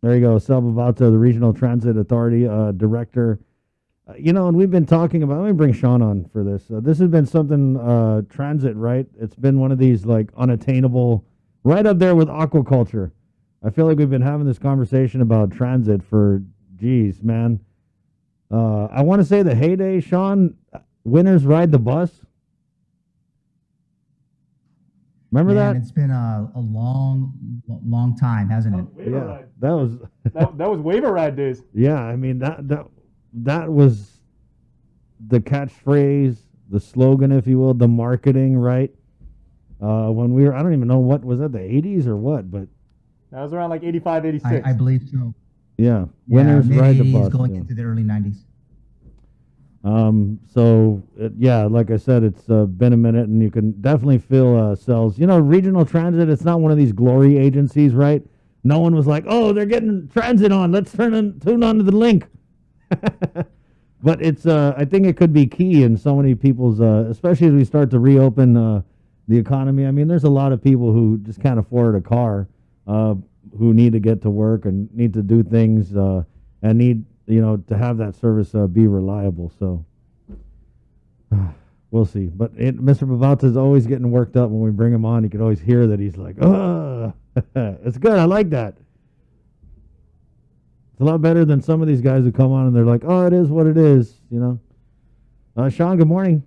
There you go. Sal Bavato, the Regional Transit Authority Director. And we've been talking about, let me bring Sean on for this. This has been something, transit, right? It's been one of these like unattainable, right up there with aquaculture. I feel like we've been having this conversation about transit for, geez, man. I want to say the heyday, Sean, winners ride the bus. Remember Man, that? it's been a long time, hasn't it? Waiver Yeah, ride. that was, That was waiver ride days. yeah, I mean, that was the catchphrase, the slogan, if you will, the marketing, right? When we were, I don't even know what was that, the 80s or what, but That was around like 85, I 86. believe so. yeah, Yeah, winners mid ride the '80s bus. going Yeah. into the early '90s. Yeah, like I said, it's been a minute, and you can definitely feel cells. Regional transit. It's not one of these glory agencies, right? No one was like, "Oh, they're getting transit on. Let's tune on to the link." But it's, I think it could be key in so many people's, especially as we start to reopen the economy. I mean, there's a lot of people who just can't afford a car, uh, who need to get to work and need to do things, and need to have that service be reliable. So we'll see. But Mr. Bavata is always getting worked up when we bring him on. You can always hear that he's like, "Oh, it's good. I like that." It's a lot better than some of these guys who come on and they're like, "Oh, it is what it is." Sean, good morning.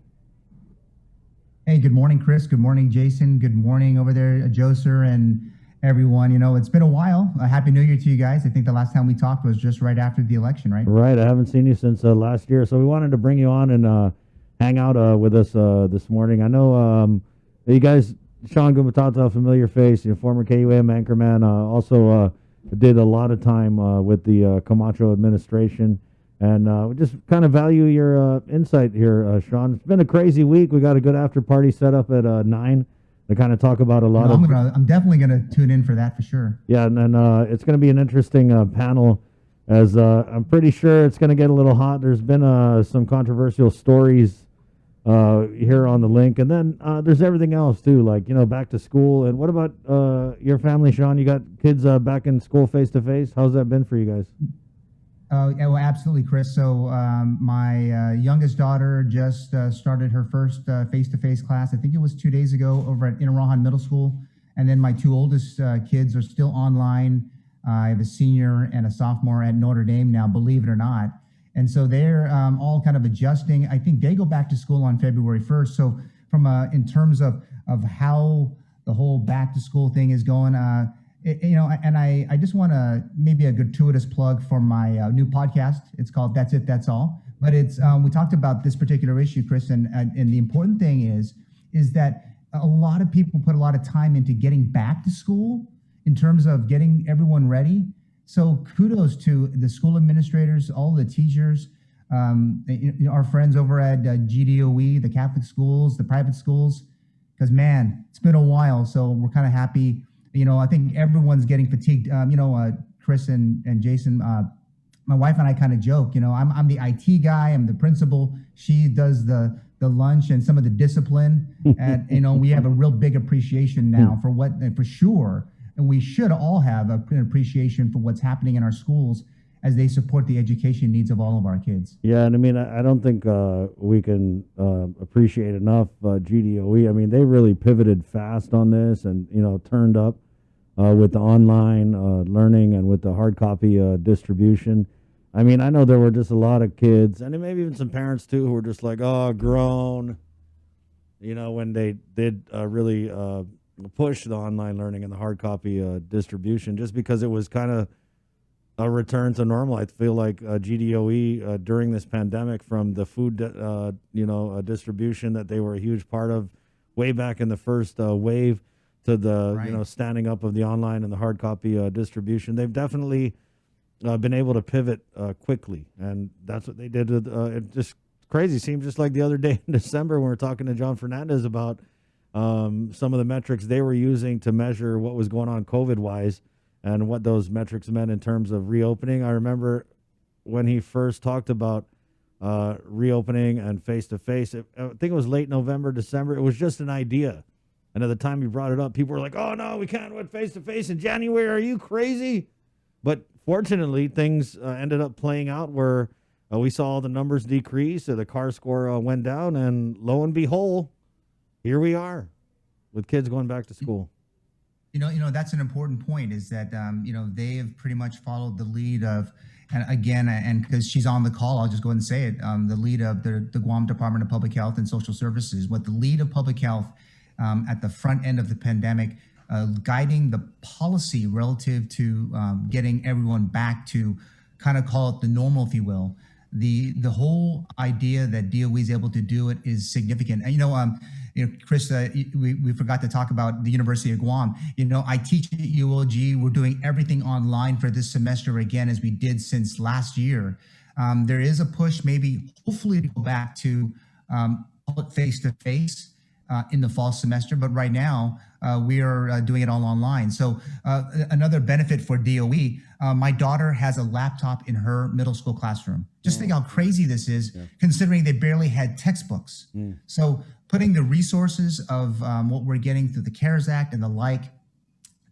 Hey, good morning, Chris. Good morning, Jason. Good morning over there, Joser and everyone. It's been a while. Happy New Year to you guys. I think the last time we talked was just right after the election, right? Right. I haven't seen you since last year. So we wanted to bring you on and hang out with us this morning. I know you guys, Shawn Gumataotao, familiar face, former KUAM anchorman, also did a lot of time with the Camacho administration. And we just kind of value your insight here, Sean. It's been a crazy week. We got a good after party set up at 9 to kind of talk about a lot of. I'm definitely gonna tune in for that for sure. Yeah, and then it's going to be an interesting panel, as I'm pretty sure it's going to get a little hot. There's been some controversial stories here on the link, and then there's everything else too, like back to school. And what about your family, Sean? You got kids back in school face to face? How's that been for you guys? Yeah, well, absolutely, Chris. So my youngest daughter just started her first face-to-face class. I think it was 2 days ago over at Inauguration Middle School. And then my two oldest kids are still online. I have a senior and a sophomore at Notre Dame now, believe it or not. And so they're all kind of adjusting. I think they go back to school on February 1st. So from in terms of how the whole back to school thing is going, and I just want to maybe a gratuitous plug for my new podcast. It's called That's It, That's All. But it's we talked about this particular issue, Chris, and the important thing is that a lot of people put a lot of time into getting back to school in terms of getting everyone ready. So kudos to the school administrators, all the teachers, our friends over at GDOE, the Catholic schools, the private schools, because man, it's been a while. So we're kind of happy. I think everyone's getting fatigued. Chris and Jason, my wife and I kind of joke. I'm the IT guy. I'm the principal. She does the lunch and some of the discipline. And we have a real big appreciation now for sure. And we should all have an appreciation for what's happening in our schools as they support the education needs of all of our kids. Yeah, and I mean, I don't think we can appreciate enough GDOE. I mean, they really pivoted fast on this, and turned up with the online learning and with the hard copy distribution. I mean, I know there were just a lot of kids, and maybe even some parents too, who were just like, "Oh, grown," when they did really push the online learning and the hard copy distribution, just because it was kind of a return to normal. I feel like GDOE during this pandemic, from the food, distribution that they were a huge part of way back in the first wave, to the Right. Standing up of the online and the hard copy distribution. They've definitely been able to pivot quickly, and that's what they did. With, it just crazy. Seems just like the other day in December when we were talking to John Fernandez about some of the metrics they were using to measure what was going on COVID wise, and what those metrics meant in terms of reopening. I remember when he first talked about reopening and face-to-face, I think it was late November, December. It was just an idea. And at the time he brought it up, people were like, "Oh, no, we can't went face-to-face in January. Are you crazy?" But fortunately, things ended up playing out where we saw the numbers decrease, the car score went down, and lo and behold, here we are with kids going back to school. That's an important point. Is that they have pretty much followed the lead of, and again, and because she's on the call, I'll just go ahead and say it. The lead of the Guam Department of Public Health and Social Services, what the lead of public health at the front end of the pandemic, guiding the policy relative to getting everyone back to kind of call it the normal, if you will. The whole idea that DOE is able to do it is significant. And, Chris, we forgot to talk about the University of Guam. I teach at ULG. We're doing everything online for this semester again, as we did since last year. There is a push, maybe hopefully to go back to face-to-face in the fall semester, but right now we are doing it all online. So another benefit for DOE, my daughter has a laptop in her middle school classroom. Just think how crazy this is, considering they barely had textbooks. So putting the resources of what we're getting through the CARES Act and the like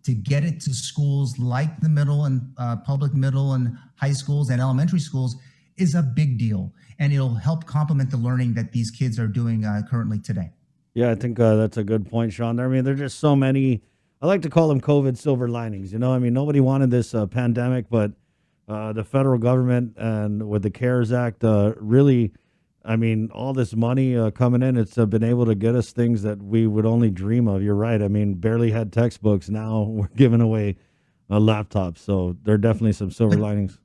to get it to schools like the middle and public middle and high schools and elementary schools is a big deal. And it'll help complement the learning that these kids are doing currently today. Yeah, I think that's a good point, Sean. I mean, there's just so many, I like to call them COVID silver linings. I mean, nobody wanted this pandemic, but the federal government and with the CARES Act really, I mean, all this money coming in, it's been able to get us things that we would only dream of. You're right. I mean, barely had textbooks. Now we're giving away laptops. So there are definitely some silver linings.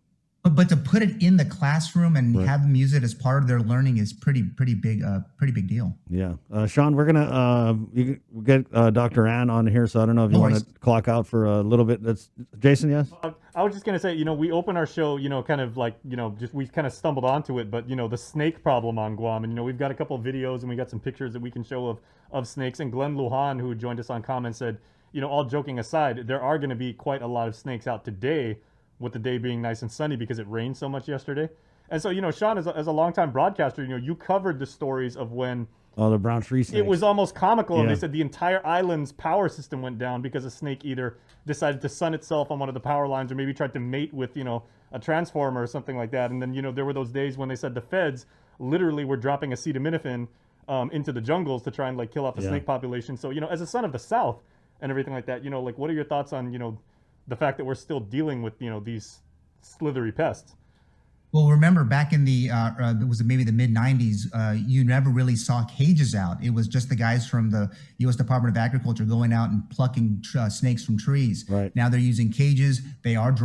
But to put it in the classroom and have them use it as part of their learning is pretty big deal. Yeah, Sean, we're gonna get Dr. Ann on here, so I don't know if you want to clock out for a little bit. That's Jason. Yes. I was just gonna say, we open our show, kind of like, just we kind of stumbled onto it, but the snake problem on Guam, and we've got a couple of videos and we got some pictures that we can show of snakes. And Glenn Lujan, who joined us on comments, said, all joking aside, there are going to be quite a lot of snakes out today, with the day being nice and sunny because it rained so much yesterday. And so, Sean, as a longtime broadcaster, you covered the stories of when the brown tree snakes. It was almost comical, and they said the entire island's power system went down because a snake either decided to sun itself on one of the power lines or maybe tried to mate with, a transformer or something like that. And then, there were those days when they said the feds literally were dropping acetaminophen into the jungles to try and kill off the snake population. So, as a son of the South and everything like that, what are your thoughts on, the fact that we're still dealing with, these slithery pests? Well, remember back in it was maybe the mid 90s, you never really saw cages out. It was just the guys from the U.S. Department of Agriculture going out and plucking snakes from trees. Right. Now they're using cages. They are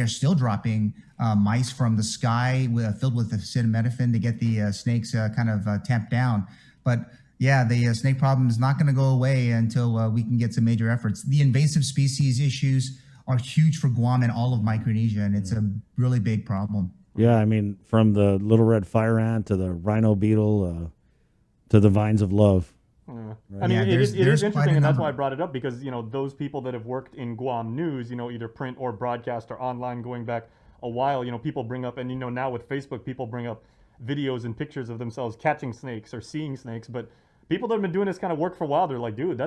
still dropping mice from the sky filled with acetaminophen to get the snakes kind of tamped down. But yeah, the snake problem is not going to go away until we can get some major efforts. The invasive species issues are huge for Guam and all of Micronesia, and it's a really big problem. Yeah, I mean, from the little red fire ant to the rhino beetle to the vines of love. Right. I mean, it is interesting, and that's why I brought it up, because, those people that have worked in Guam news, either print or broadcast or online going back a while, people bring up, and, now with Facebook, people bring up videos and pictures of themselves catching snakes or seeing snakes. But people that have been doing this kind of work for a while, they're like, dude,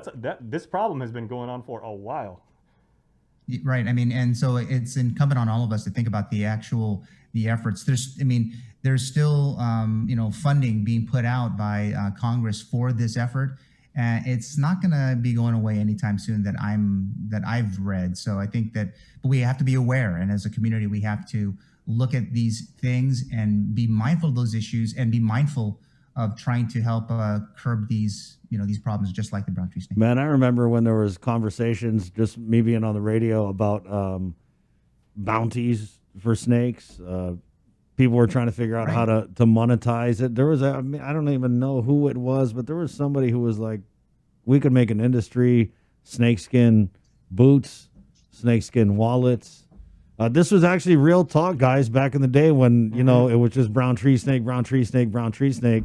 this problem has been going on for a while. Right. I mean, and so it's incumbent on all of us to think about the efforts. There's still, funding being put out by Congress for this effort. It's not going to be going away anytime soon that I've read. So I think but we have to be aware. And as a community, we have to look at these things and be mindful of those issues and be mindful of trying to help curb these problems, just like the brown tree snake. Man, I remember when there was conversations, just me being on the radio, about bounties for snakes. People were trying to figure out how to monetize it. There was I don't even know who it was, but there was somebody who was like, we could make an industry, snakeskin boots, snakeskin wallets. This was actually real talk, guys, back in the day when, it was just brown tree snake, brown tree snake, brown tree snake.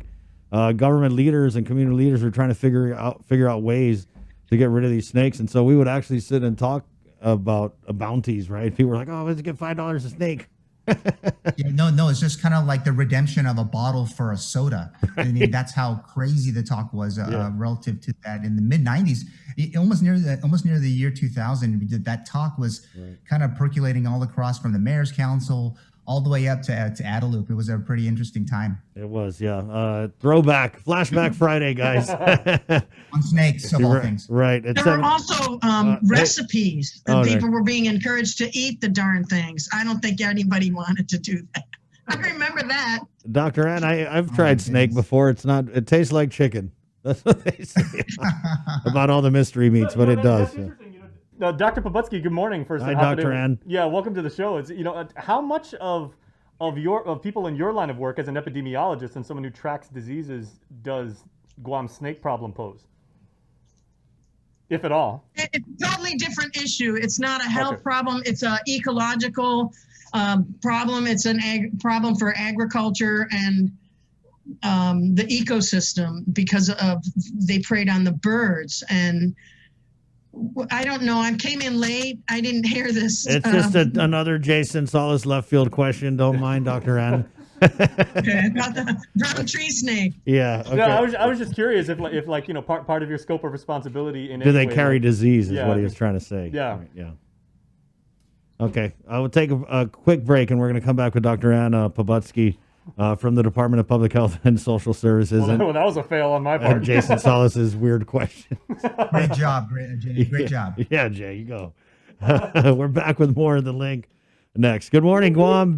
Government leaders and community leaders were trying to figure out ways to get rid of these snakes. And so we would actually sit and talk about bounties, right? People were like, oh, let's get $5 a snake. Yeah, no, it's just kind of like the redemption of a bottle for a soda. I mean, that's how crazy the talk was relative to that in the mid 90s. almost near the year 2000. We did that talk was kind of percolating all across from the mayor's council all the way up to Adelup. It was a pretty interesting time. It was, yeah. Throwback, flashback Friday, guys. On snakes, of all things. Right. There were also recipes that people were being encouraged to eat the darn things. I don't think anybody wanted to do that. I remember that. Dr. Ann, I've tried snake before. It tastes like chicken. That's what they say about all the mystery meats, but it does. Dr. Pabutsky, good morning. First, hi, Dr. Ann. Yeah, welcome to the show. It's how much of people in your line of work as an epidemiologist and someone who tracks diseases does Guam snake problem pose, if at all? It's a totally different issue. It's not a health problem. It's an ecological problem. It's an problem for agriculture and the ecosystem because they preyed on the birds. And I don't know. I came in late. I didn't hear this. It's just another Jason Solis left field question. Don't mind, Dr. Ann. Okay, about the brown tree snake. Yeah. Okay. No, I was just curious if part of your scope of responsibility in do they carry disease is what he was trying to say. Yeah. Right, yeah. Okay. I will take a quick break, and we're going to come back with Dr. Ann Pabutsky from the Department of Public Health and Social Services. Well, that was a fail on my part. And Jason Solis's weird questions. Great job, Jay. Great job. Yeah, Jay, you go. We're back with more of The Link next. Good morning, Guam.